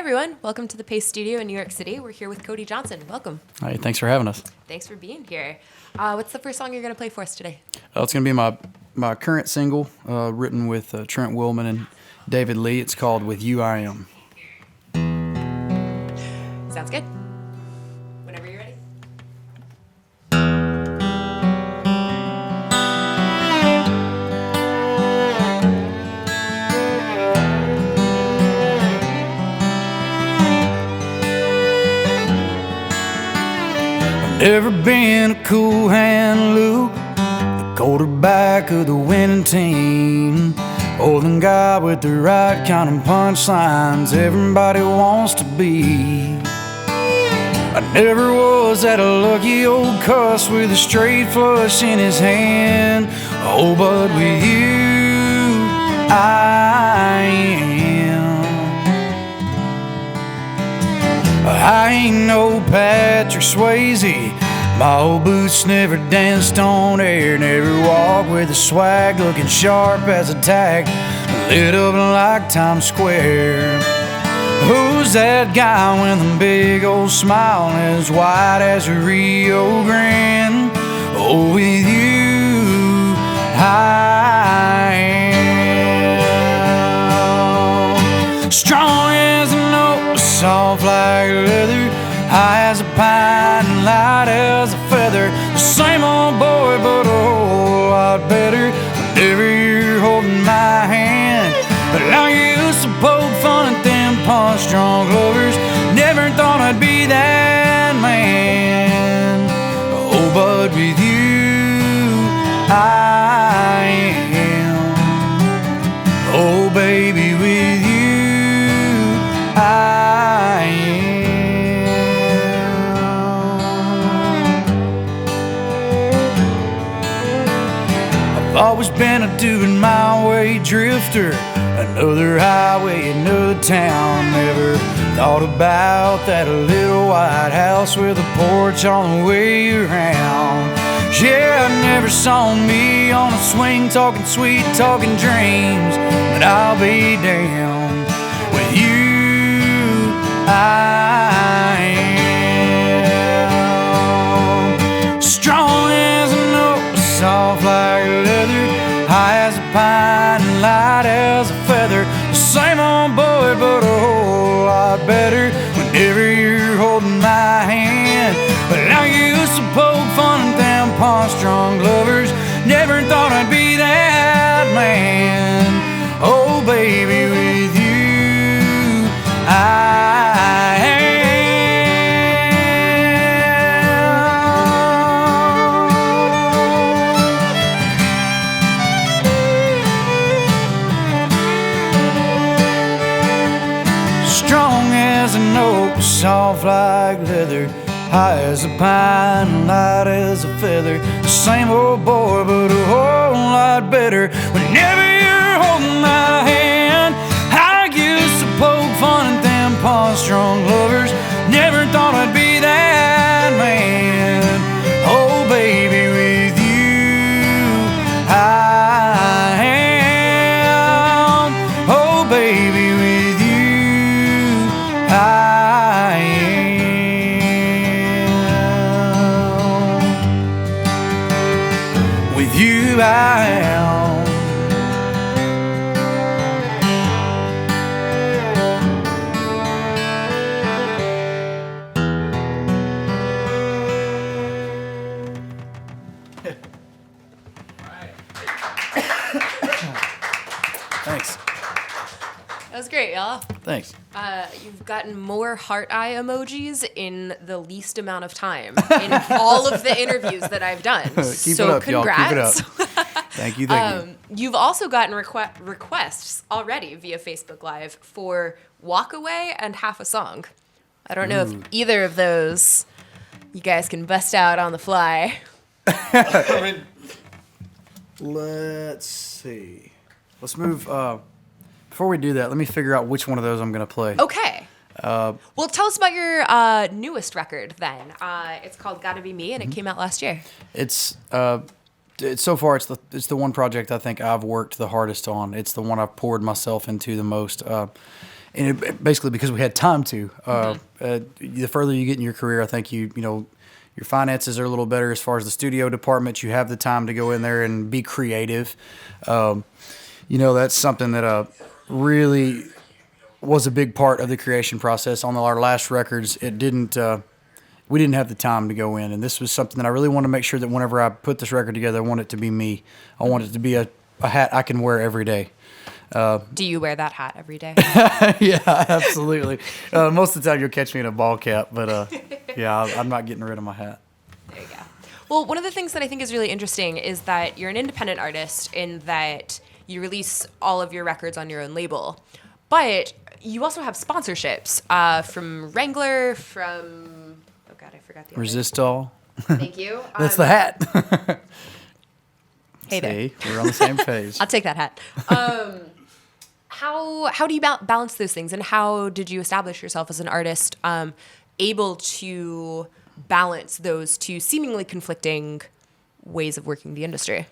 everyone. Welcome to the Pace Studio in New York City. We're here with Cody Johnson. Welcome. Hi, thanks for having us. Thanks for being here. What's the first song you're going to play for us today? It's going to be my current single, written with Trent Willman and David Lee. It's called With You I Am. Sounds good. Whenever you're ready. Never been a cool hand Luke, the quarterback of the winning team, or the guy with the right kind of punchlines everybody wants to be. I never was that lucky old cuss with a straight flush in his hand. Oh, but with you I am. I ain't no Patrick Swayze. My old boots never danced on air, never walked with a swag looking sharp as a tack, lit up like Times Square. Who's that guy with a big old smile and as white as a Rio Grande? Oh, with you I am. Strong as an oak, soft like leather, high as a pine and light as a feather. The same old boy, but a whole lot better whenever you're holding my hand. But I used to poke fun at them punch-drunk lovers, never thought I'd be that man. Oh, but with you I am. Oh, baby, with you I am. I've always been a doing my way drifter, another highway, another town. Never thought about that little white house with a porch on the way around. Yeah, I never saw me on a swing talking sweet, talking dreams, but I'll be damned. With you I am. Strong as an oak, soft like leather, high as a pine and light as a feather. The same old boy, but a whole lot better whenever you're holding my hand. But I used to poke fun at them punch-drunk lovers, never thought I'd be that man. Oh, baby, with you I am. Strong as an oak, soft like leather, high as a pine, light as a feather. The same old boy, but a whole lot better whenever you're holding my hand. I used to poke fun at them punch-drunk lovers, never thought I'd be that man. Oh, baby, with you I am. Oh, baby, with you I am. With you I am. Thanks. That was great, y'all. Thanks. You've gotten more heart eye emojis in the least amount of time in all of the interviews that I've done. Keep so it up, congrats. y'all. Keep it up. Thank you. Thank you. You've also gotten requests already via Facebook Live for Walk Away and Half a Song. I don't know if either of those you guys can bust out on the fly. Let's see. Let's move. Before we do that, let me figure out which one of those I'm going to play. Okay. Well, tell us about your newest record then. It's called Gotta Be Me, and it came out last year. It's so far it's the one project I think I've worked the hardest on. It's the one I've poured myself into the most. and basically because we had time to. The further you get in your career, I think you know your finances are a little better as far as the studio department. You have the time to go in there and be creative. You know, that's something that really was a big part of the creation process. On our last records, it didn't. We didn't have the time to go in, and this was something that I really wanted to make sure that whenever I put this record together, I want it to be me. I want it to be a hat I can wear every day. Do you wear that hat every day? Yeah, absolutely. Most of the time you'll catch me in a ball cap, but yeah, I'm not getting rid of my hat. There you go. Well, one of the things that I think is really interesting is that you're an independent artist in that you release all of your records on your own label, but you also have sponsorships from Wrangler, from... Oh, God, I forgot the other. Resistol. Thank you. That's the hat. Hey there. See, we're on the same page. I'll take that hat. How do you balance those things, and how did you establish yourself as an artist able to balance those two seemingly conflicting ways of working the industry?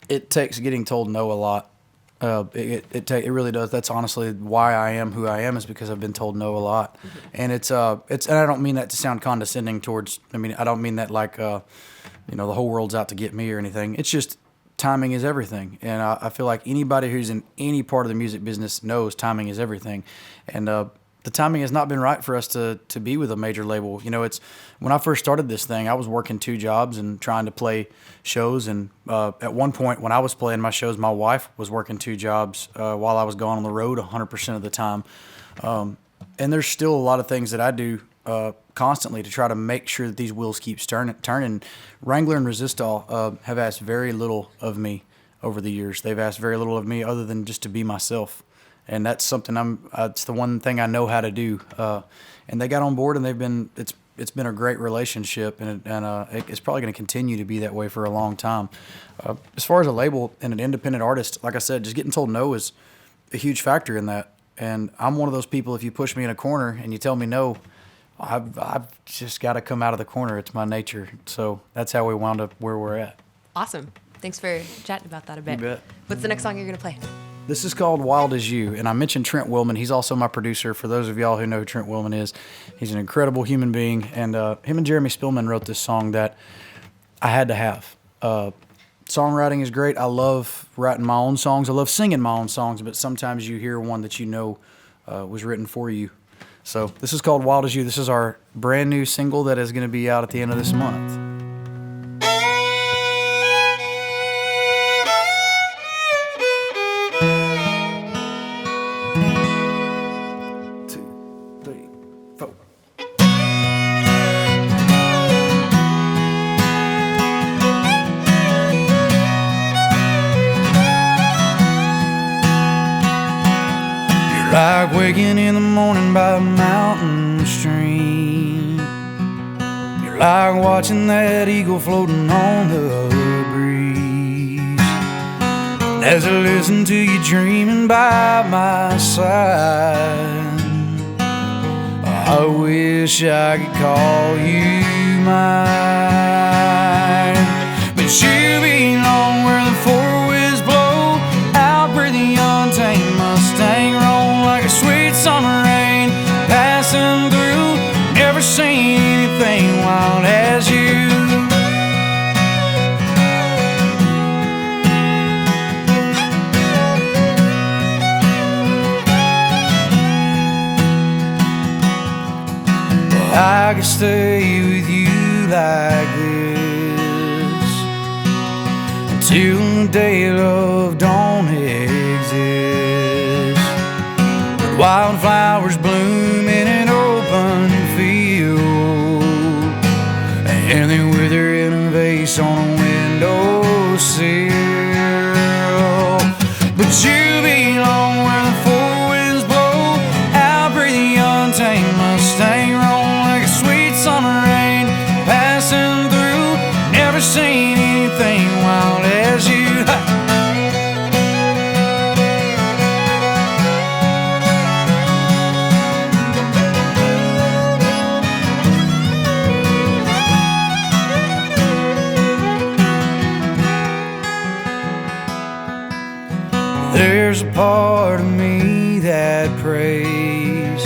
It takes getting told no a lot. It really does. That's honestly why I am who I am, is because I've been told no a lot. Mm-hmm. And it's and I don't mean that to sound condescending towards. I mean, I don't mean that like you know, the whole world's out to get me or anything. It's just timing is everything, and I feel like anybody who's in any part of the music business knows timing is everything. And the timing has not been right for us to be with a major label. You know, it's when I first started this thing, I was working 2 jobs and trying to play shows. And at one point, when I was playing my shows, my wife was working 2 jobs while I was gone on the road 100% of the time. And there's still a lot of things that I do constantly to try to make sure that these wheels keep turning. Wrangler and Resistol have asked very little of me over the years. They've asked very little of me other than just to be myself. And that's something it's the one thing I know how to do. And they got on board, and it's been a great relationship, and it's probably going to continue to be that way for a long time. As far as a label and an independent artist, like I said, just getting told no is a huge factor in that. And I'm one of those people, if you push me in a corner and you tell me no, I've just got to come out of the corner. It's my nature. So that's how we wound up where we're at. Awesome. Thanks for chatting about that a bit. You bet. What's the next song you're going to play? This is called Wild As You, and I mentioned Trent Willman. He's also my producer. For those of y'all who know who Trent Willman is, he's an incredible human being, and him and Jeremy Spillman wrote this song that I had to have. Songwriting is great. I love writing my own songs. I love singing my own songs, but sometimes you hear one that you know was written for you. So this is called Wild As You. This is our brand new single that is going to be out at the end of this month. Like waking in the morning by a mountain stream. You're like watching that eagle floating on the breeze. And as I listen to you dreaming by my side, I wish I could call you mine. But you belong where the four winds blow, out where the untamed Mustang roll like a sweet summer rain passing through. Never seen anything wild as you. I could stay with you like this until the day love don't exist. But wildflowers bloom in an open field, and they wither in a vase on a windowsill. But you belong where the four winds blow, out where the untamed Mustang roll like a sweet summer rain passing through. Never seen anything wild as you. There's a part of me that praise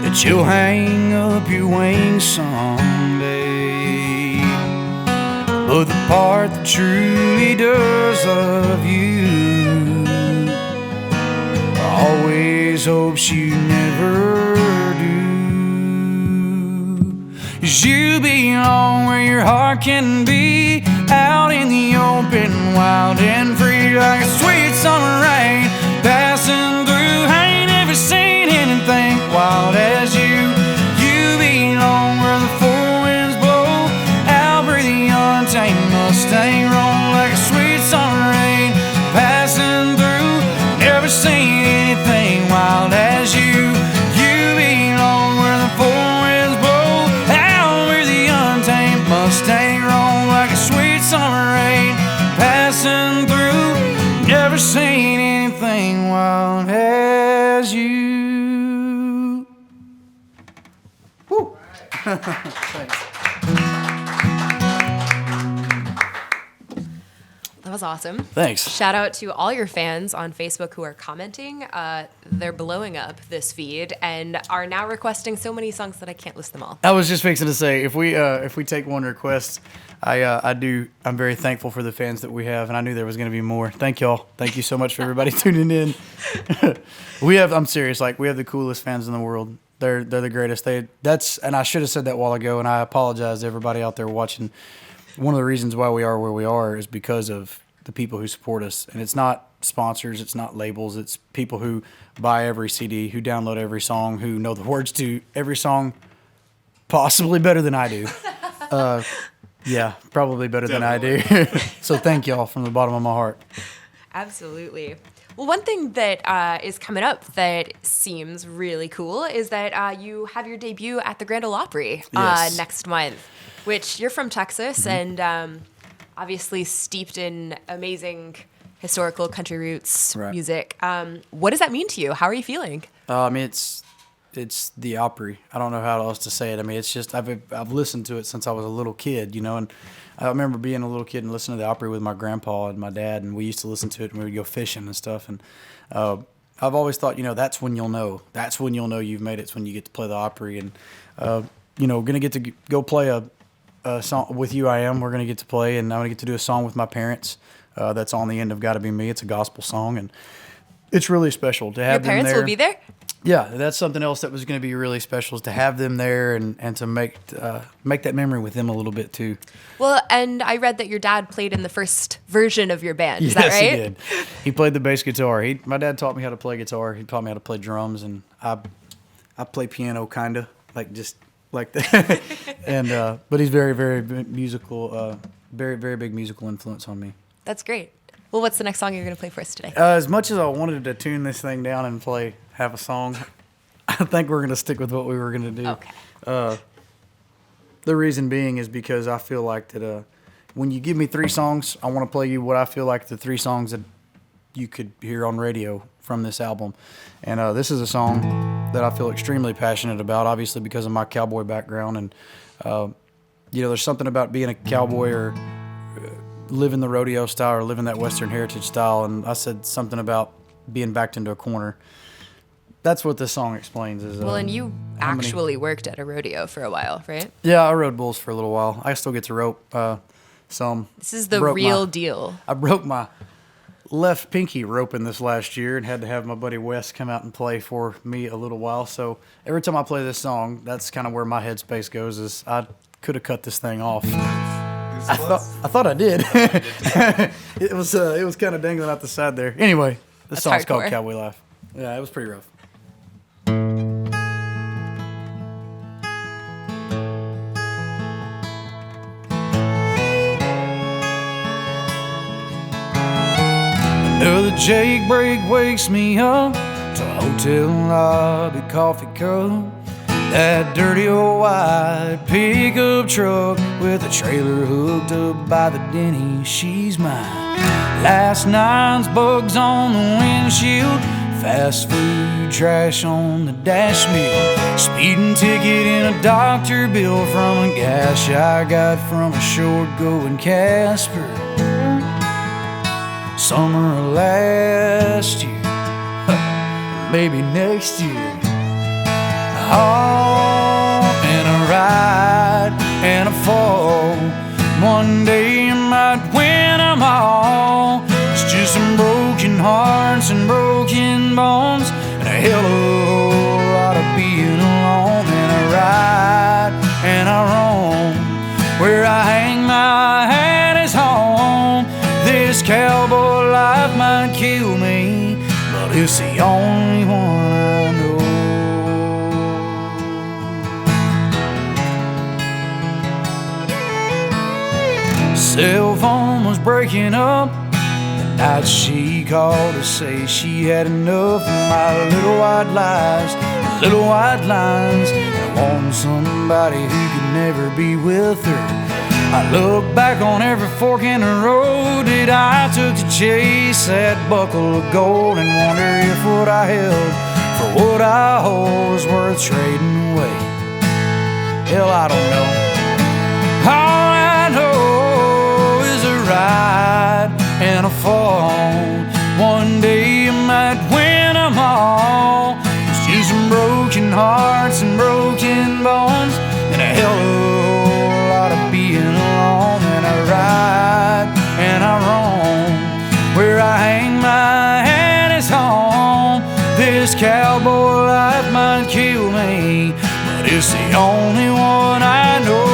that you'll hang up your wings someday. But the part that truly does love you always hopes you never do. 'Cause you belong where your heart can be, out in the open, wild and free, like a sweet summer rain passing through. I ain't never seen anything wild as you. You belong where the four winds blow, out where the untamed Mustang roam, like a sweet summer rain passing through. Never seen anything wild as you. You belong where the four winds blow, out where the untamed Mustang roam, like a sweet summer rain passing through. Never seen anything wild as you. Woo. Thanks. That was awesome. Thanks. Shout out to all your fans on Facebook who are commenting. They're blowing up this feed and are now requesting so many songs that I can't list them all. I was just fixing to say, if we take one request, I'm very thankful for the fans that we have, and I knew there was going to be more. Thank y'all. Thank you so much for everybody tuning in. I'm serious. Like, we have the coolest fans in the world. They're the greatest. And I should have said that a while ago, and I apologize to everybody out there watching. One of the reasons why we are where we are is because of the people who support us. And it's not sponsors, it's not labels, it's people who buy every CD, who download every song, who know the words to every song possibly better than I do. Yeah, probably better than I do. So thank y'all from the bottom of my heart. Absolutely. Well, one thing that is coming up that seems really cool is that you have your debut at the Grand Ole Opry next month, which you're from Texas and obviously steeped in amazing historical country roots music. What does that mean to you? How are you feeling? I mean, it's the Opry. I don't know how else to say it. I mean, it's just I've listened to it since I was a little kid, you know, and I remember being a little kid and listening to the Opry with my grandpa and my dad, and we used to listen to it and we would go fishing and stuff. And I've always thought, you know, that's when you'll know. That's when you'll know you've made it. It's when you get to play the Opry. And, you know, going to get to go play a song with you. We're going to get to play, and I'm going to get to do a song with my parents. That's on the end of Gotta Be Me. It's a gospel song, and it's really special to have them there. Your parents will be there? Yeah, that's something else that was going to be really special, is to have them there and to make that memory with them a little bit too. Well, and I read that your dad played in the first version of your band. Is that right? Yes, he did. He played the bass guitar. My dad taught me how to play guitar. He taught me how to play drums, and I play piano kinda, like just like that. And but he's very, very musical, very, very big musical influence on me. That's great. Well, what's the next song you're going to play for us today? As much as I wanted to tune this thing down and have a song, I think we're going to stick with what we were going to do. Okay. The reason being is because I feel like that when you give me 3 songs, I want to play you what I feel like the 3 songs that you could hear on radio from this album. And this is a song that I feel extremely passionate about, obviously because of my cowboy background. And, you know, there's something about being a cowboy or living the rodeo style or living that Western heritage style. And I said something about being backed into a corner. That's what this song explains. Well, and you actually worked at a rodeo for a while, right? Yeah, I rode bulls for a little while. I still get to rope some. This is the real deal. I broke my left pinky roping this last year and had to have my buddy Wes come out and play for me a little while. So every time I play this song, that's kind of where my headspace goes, is I could have cut this thing off. I thought I did. It was kind of dangling out the side there. Anyway, this song's called Cowboy Life. Yeah, it was pretty rough. Another Jake break wakes me up to a hotel lobby coffee cup. That dirty old white pickup truck with a trailer hooked up by the Denny, she's mine. Last night's bugs on the windshield, fast food trash on the dash mill, speeding ticket and a doctor bill from a gash I got from a short going Casper. Summer of last year, baby next year. Oh, and a ride and a fall. One day you might win them all. It's just some broken hearts and broken bones, and a hell of a whole lot of being alone. And I ride and I roam. Where I hang my hat is home. This cowboy life might kill me, but it's the only one I know. Cell phone was breaking up the night she called to say she had enough of my little white lies, little white lines. I want somebody who could never be with her. I look back on every fork in the road that I took to chase that buckle of gold, and wonder if what I held for what I hold was worth trading away. Hell, I don't know. All I know is a ride and a fall. One day you might win them all. It's just some broken hearts and broken bones, and a hell of a whole lot of being alone. And I ride and I roam. Where I hang my hat is home. This cowboy life might kill me, but it's the only one I know.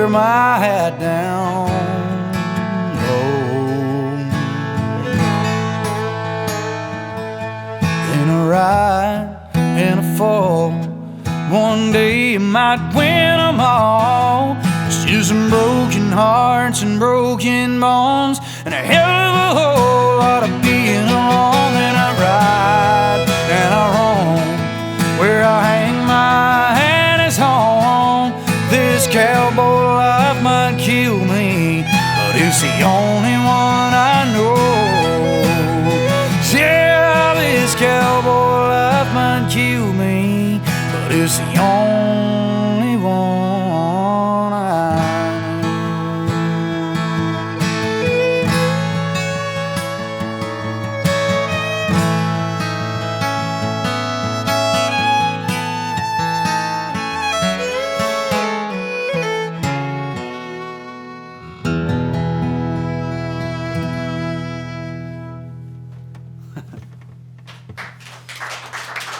My hat down low. In a ride and a fall. One day you might win them all. It's just some broken hearts and broken bones, and a hell of a whole lot of being alone. And I ride and I roam. Where I hang my hat is home. This cowboy life might kill me, but it's the only one I know. Yeah, this cowboy life might kill me, but it's the only one I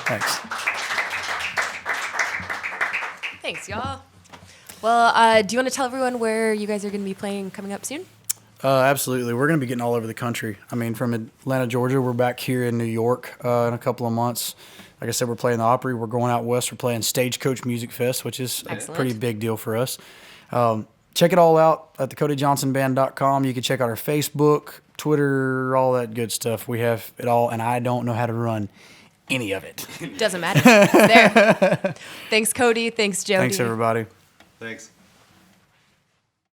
Thanks. Thanks, y'all. Well, do you want to tell everyone where you guys are going to be playing coming up soon? Absolutely. We're going to be getting all over the country. I mean, from Atlanta, Georgia, we're back here in New York in a couple of months. Like I said, we're playing the Opry. We're going out west. We're playing Stagecoach Music Fest, which is a pretty big deal for us. Check it all out at thecodyjohnsonband.com. You can check out our Facebook, Twitter, all that good stuff. We have it all, and I don't know how to run any of it. Doesn't matter. It's there. Thanks, Cody. Thanks, Jody. Thanks, everybody. Thanks.